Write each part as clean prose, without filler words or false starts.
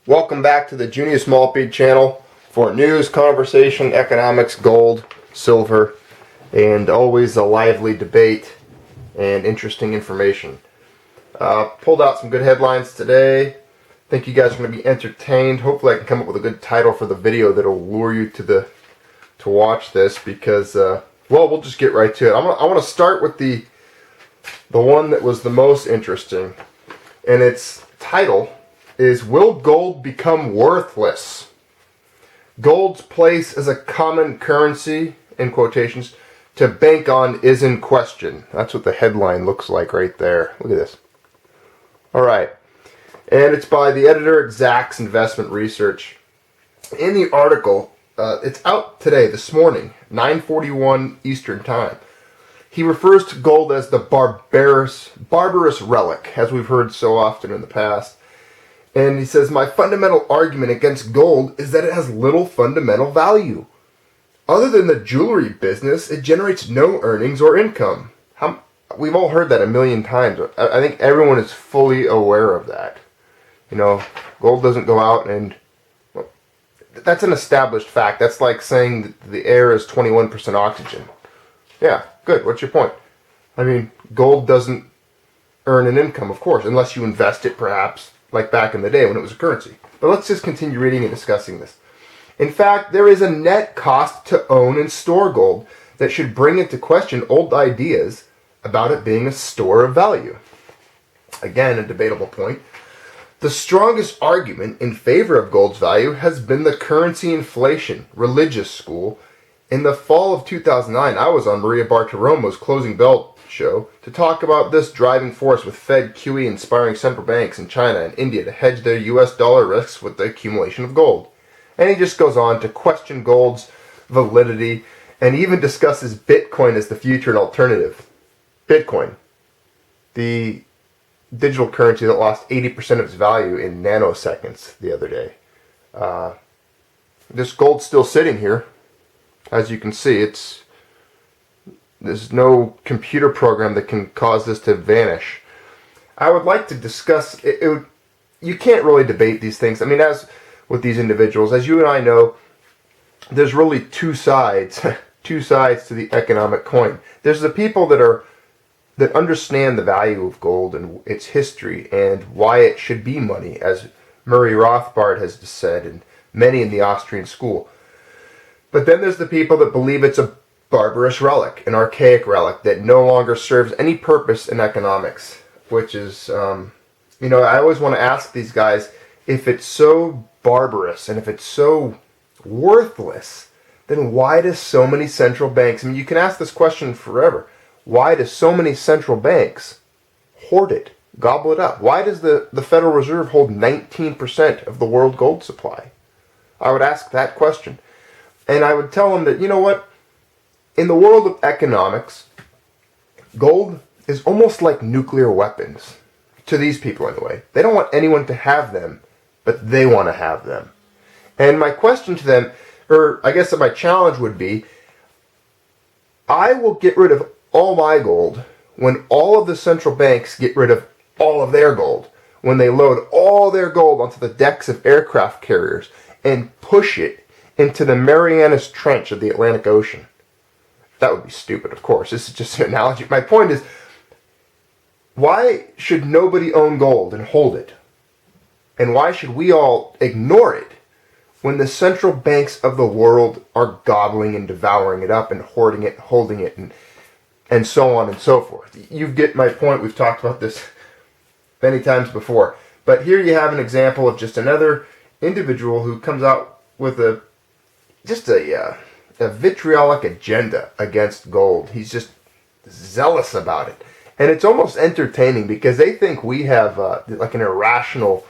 Welcome back to the Junior Small Feed channel for news, conversation, economics, gold, silver, and always a lively debate and interesting information. Pulled out some good headlines today. Think you guys are going to be entertained. Hopefully I can come up with a good title for the video that'll lure you to watch this because, well, we'll just get right to it. I want to start with the one that was the most interesting, and its title is Will Gold Become Worthless? Gold's place as a common currency, in quotations, to bank on is in question. That's what the headline looks like right there. Look at this. Alright. And it's by the editor at Zacks Investment Research. In the article, it's out today, this morning, 9:41 Eastern Time. He refers to gold as the barbarous relic, as we've heard so often in the past. And he says, my fundamental argument against gold is that it has little fundamental value. Other than the jewelry business, it generates no earnings or income. We've all heard that a million times. I think everyone is fully aware of that. You know, gold doesn't go out and... Well, that's an established fact. That's like saying that the air is 21% oxygen. Yeah, good. What's your point? I mean, gold doesn't earn an income, of course, unless you invest it, perhaps, like back in the day when it was a currency. But let's just continue reading and discussing this. In fact, there is a net cost to own and store gold that should bring into question old ideas about it being a store of value. Again, a debatable point. The strongest argument in favor of gold's value has been the currency inflation religious school. In the fall of 2009, I was on Maria Bartiromo's Closing Bell show to talk about this driving force, with Fed QE inspiring central banks in China and India to hedge their US dollar risks with the accumulation of gold. And he just goes on to question gold's validity and even discusses Bitcoin as the future and alternative. Bitcoin, the digital currency that lost 80% of its value in nanoseconds the other day. This gold's still sitting here. As you can see, there's no computer program that can cause this to vanish. I would like to discuss it. You can't really debate these things. I mean, as with these individuals, as you and I know, there's really two sides to the economic coin. There's the people that understand the value of gold and its history and why it should be money, as Murray Rothbard has said, and many in the Austrian school. But then there's the people that believe it's a barbarous relic, an archaic relic that no longer serves any purpose in economics, which is, I always want to ask these guys, if it's so barbarous and if it's so worthless, then why do so many central banks, I mean, you can ask this question forever, why do so many central banks hoard it, gobble it up? Why does the Federal Reserve hold 19% of the world gold supply? I would ask that question. And I would tell them that, you know what? In the world of economics, gold is almost like nuclear weapons. To these people, anyway. They don't want anyone to have them, but they want to have them. And my question to them, or I guess that my challenge would be, I will get rid of all my gold when all of the central banks get rid of all of their gold. When they load all their gold onto the decks of aircraft carriers and push it into the Marianas Trench of the Atlantic Ocean. That would be stupid, of course. This is just an analogy. My point is, why should nobody own gold and hold it? And why should we all ignore it when the central banks of the world are gobbling and devouring it up and hoarding it, holding it, and so on and so forth? You get my point. We've talked about this many times before. But here you have an example of just another individual who comes out with a vitriolic agenda against gold. He's just zealous about it. And it's almost entertaining because they think we have like an irrational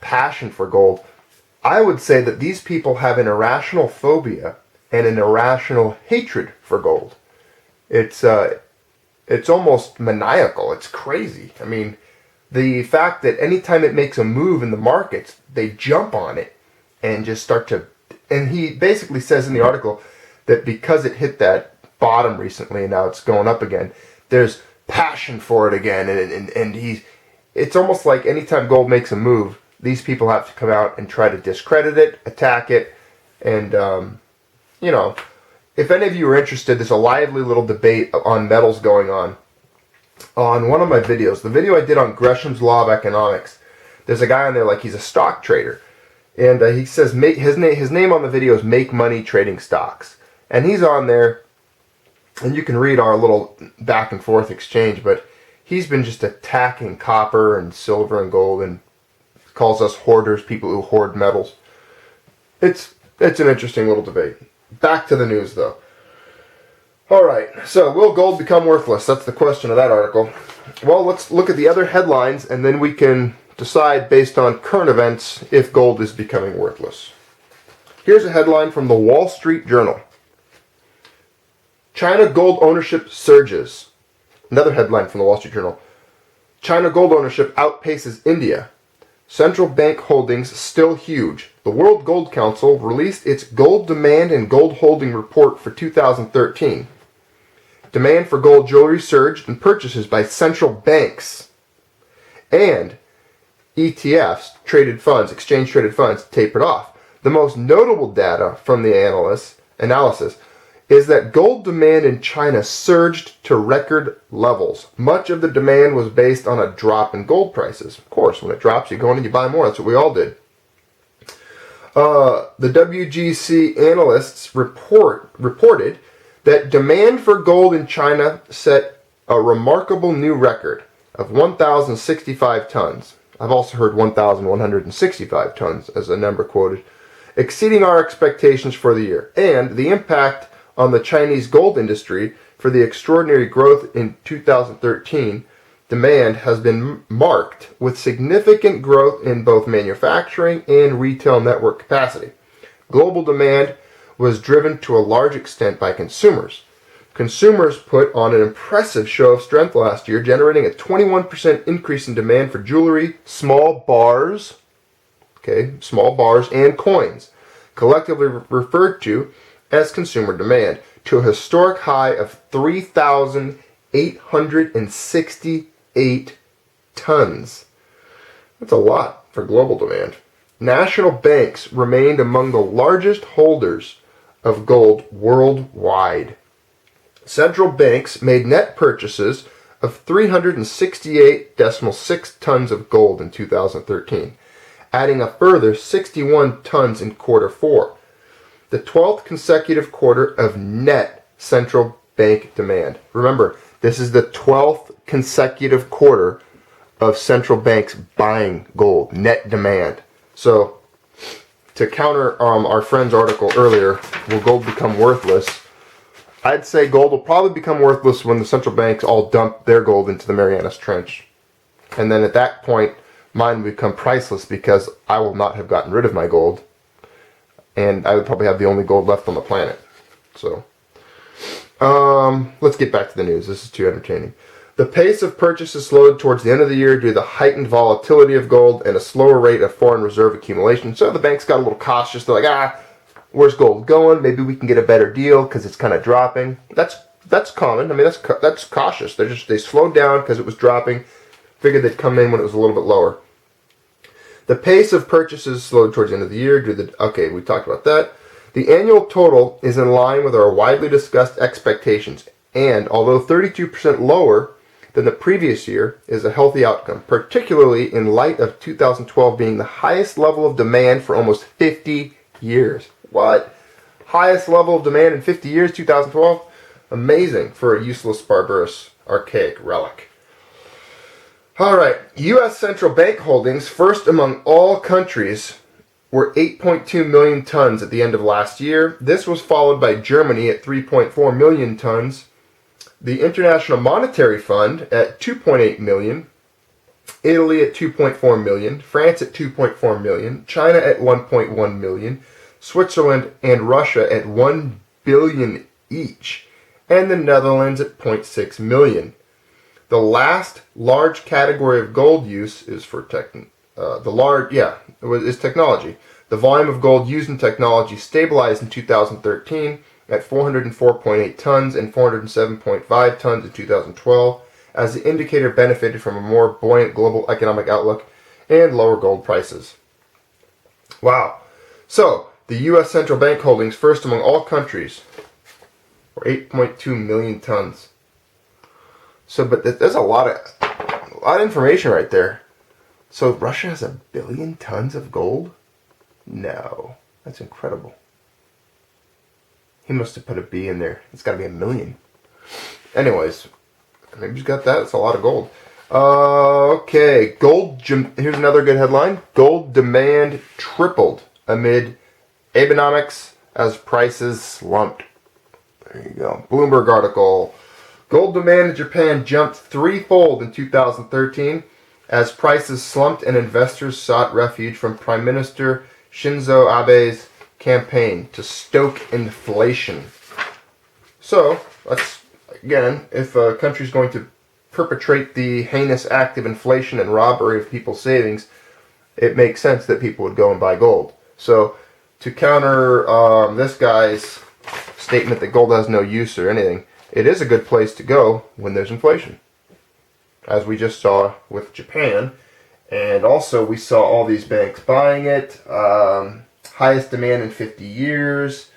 passion for gold. I would say that these people have an irrational phobia and an irrational hatred for gold. It's almost maniacal. It's crazy. I mean, the fact that anytime it makes a move in the markets, they jump on it and just start to... And he basically says in the article that because it hit that bottom recently and now it's going up again, there's passion for it again. And it's almost like anytime gold makes a move, these people have to come out and try to discredit it, attack it, and, you know, if any of you are interested, there's a lively little debate on metals going on one of my videos. The video I did on Gresham's Law of Economics, there's a guy on there, like, he's a stock trader. And he says his name on the video is Make Money Trading Stocks. And he's on there, and you can read our little back and forth exchange, but he's been just attacking copper and silver and gold and calls us hoarders, people who hoard metals. It's an interesting little debate. Back to the news, though. All right, so will gold become worthless? That's the question of that article. Well, let's look at the other headlines, and then we can decide based on current events if gold is becoming worthless. Here's a headline from the Wall Street Journal. China gold ownership surges. Another headline from the Wall Street Journal. China gold ownership outpaces India. Central bank holdings still huge. The World Gold Council released its gold demand and gold holding report for 2013. Demand for gold jewelry surged and purchases by central banks and ETFs, traded funds, exchange traded funds, tapered off. The most notable data from the analysis is that gold demand in China surged to record levels. Much of the demand was based on a drop in gold prices. Of course, when it drops, you go in and you buy more. That's what we all did. The WGC analysts reported that demand for gold in China set a remarkable new record of 1,065 tons. I've also heard 1,165 tons as a number quoted, exceeding our expectations for the year. And the impact on the Chinese gold industry for the extraordinary growth in 2013 demand has been marked with significant growth in both manufacturing and retail network capacity. Global demand was driven to a large extent by consumers. Consumers put on an impressive show of strength last year, generating a 21% increase in demand for jewelry, small bars, and coins, collectively referred to as consumer demand, to a historic high of 3,868 tons. That's a lot for global demand. National banks remained among the largest holders of gold worldwide. Central banks made net purchases of 368.6 tons of gold in 2013, adding a further 61 tons in quarter 4, the 12th consecutive quarter of net central bank demand. Remember, this is the 12th consecutive quarter of central banks buying gold, net demand. So, to counter our friend's article earlier, will gold become worthless? I'd say gold will probably become worthless when the central banks all dump their gold into the Marianas Trench. And then at that point, mine will become priceless because I will not have gotten rid of my gold. And I would probably have the only gold left on the planet. So, let's get back to the news. This is too entertaining. The pace of purchases slowed towards the end of the year due to the heightened volatility of gold and a slower rate of foreign reserve accumulation. So the banks got a little cautious. They're like, where's gold going? Maybe we can get a better deal because it's kind of dropping. That's common. I mean, that's cautious. They slowed down because it was dropping. Figured they'd come in when it was a little bit lower. The pace of purchases slowed towards the end of the year due to we talked about that. The annual total is in line with our widely discussed expectations, and although 32% lower than the previous year, is a healthy outcome, particularly in light of 2012 being the highest level of demand for almost 50 years. What? Highest level of demand in 50 years, 2012? Amazing for a useless, barbarous, archaic relic. All right, U.S. central bank holdings, first among all countries, were 8.2 million tons at the end of last year. This was followed by Germany at 3.4 million tons, the International Monetary Fund at 2.8 million, Italy at 2.4 million, France at 2.4 million, China at 1.1 million, Switzerland and Russia at 1 billion each, and the Netherlands at 0.6 million. The last large category of gold use is for technology. The volume of gold used in technology stabilized in 2013 at 404.8 tons and 407.5 tons in 2012, as the indicator benefited from a more buoyant global economic outlook and lower gold prices. Wow. So, the U.S. central bank holdings, first among all countries, were 8.2 million tons. So, but there's a lot of information right there. So, Russia has 1 billion tons of gold? No. That's incredible. He must have put a B in there. It's got to be 1 million. Anyways, maybe he's got that. That's a lot of gold. Okay. Here's another good headline. Gold demand tripled amid Abenomics as prices slumped. There you go. Bloomberg article. Gold demand in Japan jumped threefold in 2013 as prices slumped and investors sought refuge from Prime Minister Shinzo Abe's campaign to stoke inflation. So, again, if a country's going to perpetrate the heinous act of inflation and robbery of people's savings, it makes sense that people would go and buy gold. So, to counter this guy's statement that gold has no use or anything, it is a good place to go when there's inflation, as we just saw with Japan. And also we saw all these banks buying it, highest demand in 50 years,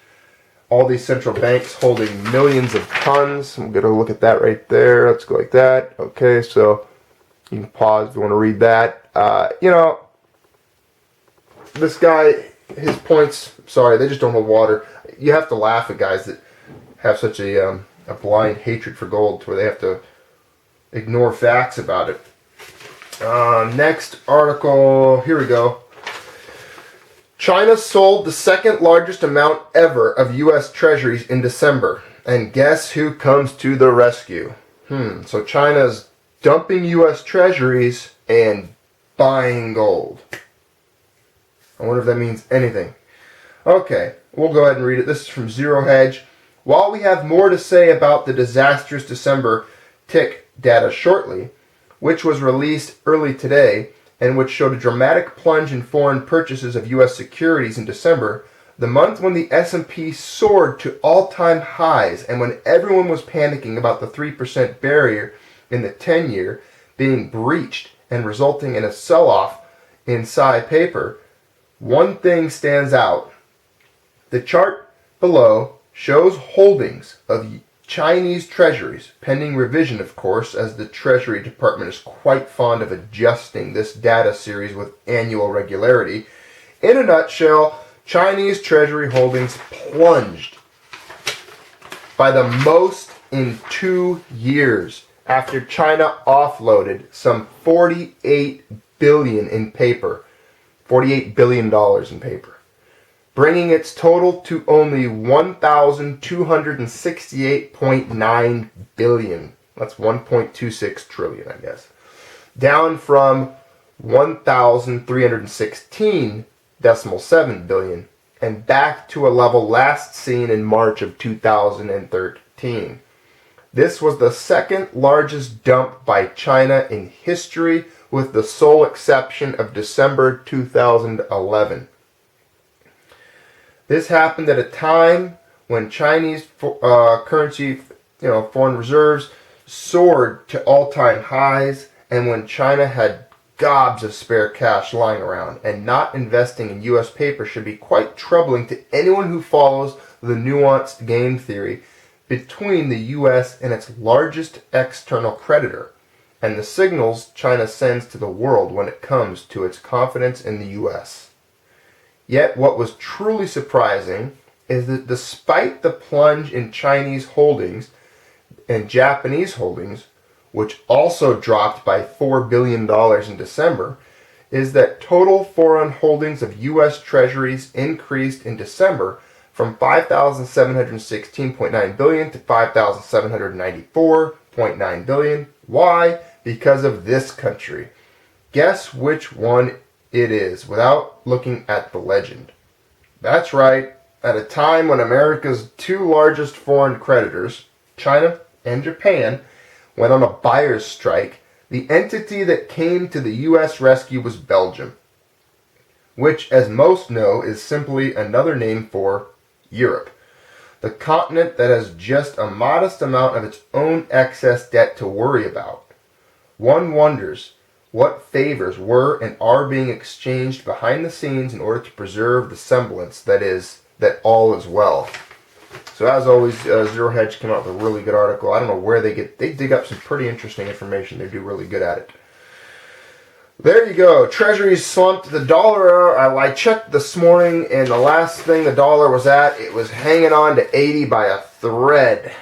all these central banks holding millions of tons. I'm going to look at that right there. Let's go like that. Okay, so you can pause if you want to read that. This guy, his points, sorry, they just don't hold water. You have to laugh at guys that have such a blind hatred for gold to where they have to ignore facts about it. Next article, here we go. China sold the second largest amount ever of U.S. Treasuries in December. And guess who comes to the rescue? So China's dumping U.S. Treasuries and buying gold. I wonder if that means anything. Okay, we'll go ahead and read it. This is from Zero Hedge. While we have more to say about the disastrous December tick data shortly, which was released early today and which showed a dramatic plunge in foreign purchases of U.S. securities in December, the month when the S&P soared to all-time highs and when everyone was panicking about the 3% barrier in the 10-year being breached and resulting in a sell-off in SI paper, one thing stands out. The chart below shows holdings of Chinese treasuries, pending revision, of course, as the Treasury Department is quite fond of adjusting this data series with annual regularity. In a nutshell, Chinese treasury holdings plunged by the most in 2 years after China offloaded some $48 billion in paper, $48 billion in paper, bringing its total to only $1,268.9 billion. That's 1.26 trillion, I guess. Down from 1,316.7 billion and back to a level last seen in March of 2013. This was the second largest dump by China in history, with the sole exception of December 2011. This happened at a time when Chinese currency, foreign reserves soared to all-time highs, and when China had gobs of spare cash lying around. And not investing in U.S. paper should be quite troubling to anyone who follows the nuanced game theory between the U.S. and its largest external creditor, and the signals China sends to the world when it comes to its confidence in the U.S. Yet what was truly surprising is that despite the plunge in Chinese holdings and Japanese holdings, which also dropped by $4 billion in December, is that total foreign holdings of U.S. Treasuries increased in December from $5,716.9 billion to $5,794.9 billion. Why? Because of this country. Guess which one it is without looking at the legend. That's right. At a time when America's two largest foreign creditors, China and Japan, went on a buyer's strike, the entity that came to the U.S. rescue was Belgium, which, as most know, is simply another name for Europe, the continent that has just a modest amount of its own excess debt to worry about. One wonders, what favors were and are being exchanged behind the scenes in order to preserve the semblance that all is well. So as always, Zero Hedge came out with a really good article. I don't know where they dig up some pretty interesting information. They do really good at it. There you go. Treasuries slumped. The dollar, I checked this morning, and the last thing the dollar was at, it was hanging on to 80 by a thread.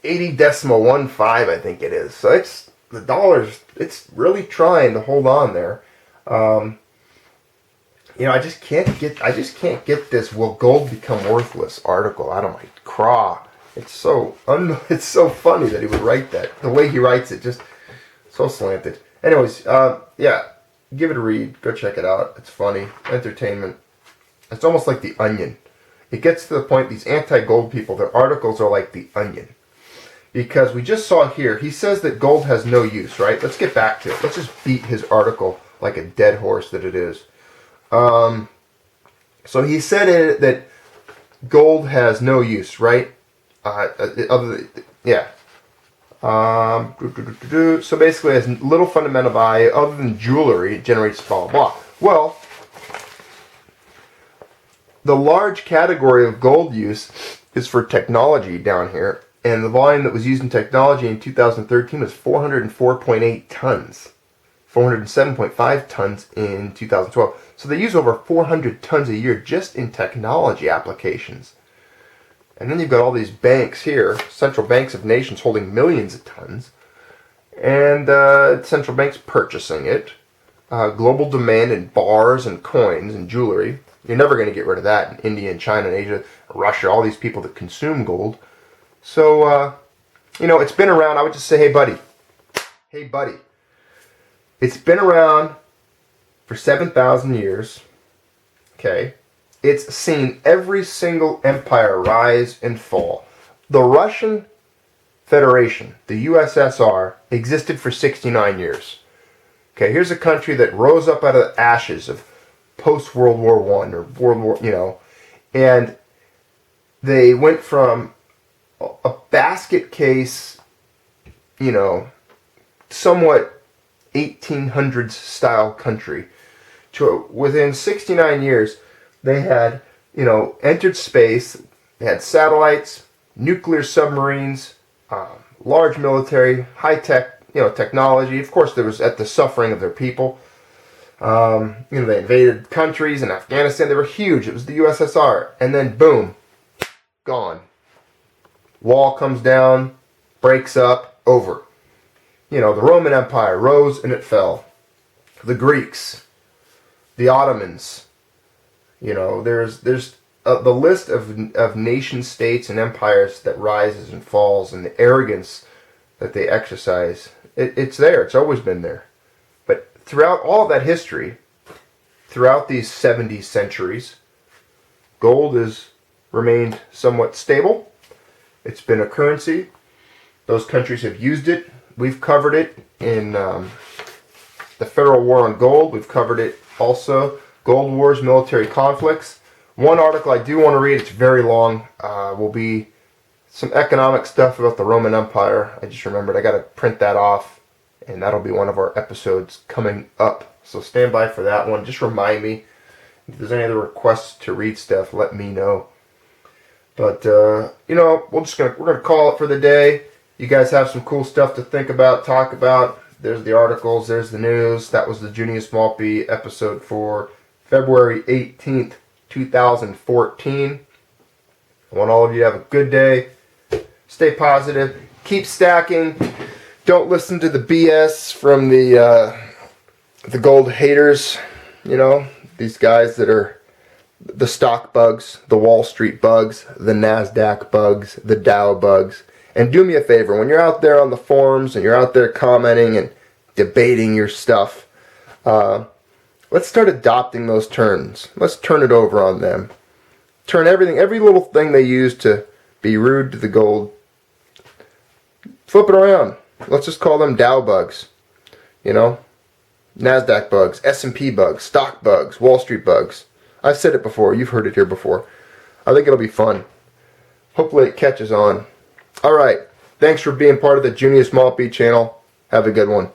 80.15, I think it is. So the dollar's, it's really trying to hold on there. I just can't get this "Will gold become worthless?" article out of my craw. It's so funny that he would write that. The way he writes it, just so slanted. Anyways, yeah, give it a read. Go check it out. It's funny, entertainment. It's almost like The Onion. It gets to the point, these anti-gold people, their articles are like The Onion. Because we just saw here, he says that gold has no use, right? Let's get back to it. Let's just beat his article like a dead horse that it is. So he said in it that gold has no use, right? So basically, it has little fundamental value other than jewelry. It generates blah blah blah. Well, the large category of gold use is for technology down here, and the volume that was used in technology in 2013 was 404.8 tons. 407.5 tons in 2012. So they use over 400 tons a year just in technology applications. And then you've got all these banks here, central banks of nations holding millions of tons, and central banks purchasing it. Global demand in bars and coins and jewelry. You're never going to get rid of that in India and China and Asia, Russia, all these people that consume gold. So, it's been around. I would just say, hey, buddy. It's been around for 7,000 years. Okay. It's seen every single empire rise and fall. The Russian Federation, the USSR, existed for 69 years. Okay, here's a country that rose up out of the ashes of post-World War I or World War, and they went from a basket case, somewhat 1800s style country to within 69 years they had entered space. They had satellites, nuclear submarines, large military, high tech technology. Of course, there was at the suffering of their people. They invaded countries in Afghanistan. They were huge. It was the USSR, and then boom, gone. Wall comes down, breaks up, over. The Roman Empire rose and it fell. The Greeks, the Ottomans. There's the list of nation states and empires that rises and falls, and the arrogance that they exercise. It's there. It's always been there. But throughout all that history, throughout these 70 centuries, gold has remained somewhat stable. It's been a currency. Those countries have used it. We've covered it in the Federal War on Gold. We've covered it also. Gold Wars, Military Conflicts. One article I do want to read, it's very long, will be some economic stuff about the Roman Empire. I just remembered I got to print that off, and that'll be one of our episodes coming up. So stand by for that one. Just remind me. If there's any other requests to read stuff, let me know. But, we're going to call it for the day. You guys have some cool stuff to think about, talk about. There's the articles, there's the news. That was the Junius Maltby episode for February 18th, 2014. I want all of you to have a good day. Stay positive. Keep stacking. Don't listen to the BS from the gold haters. These guys that are the stock bugs, the Wall Street bugs, the NASDAQ bugs, the Dow bugs. And do me a favor, when you're out there on the forums and you're out there commenting and debating your stuff, let's start adopting those terms. Let's turn it over on them. Turn every little thing they use to be rude to the gold. Flip it around. Let's just call them Dow bugs. NASDAQ bugs, S&P bugs, stock bugs, Wall Street bugs. I've said it before. You've heard it here before. I think it'll be fun. Hopefully it catches on. Alright, thanks for being part of the Junius Maltby channel. Have a good one.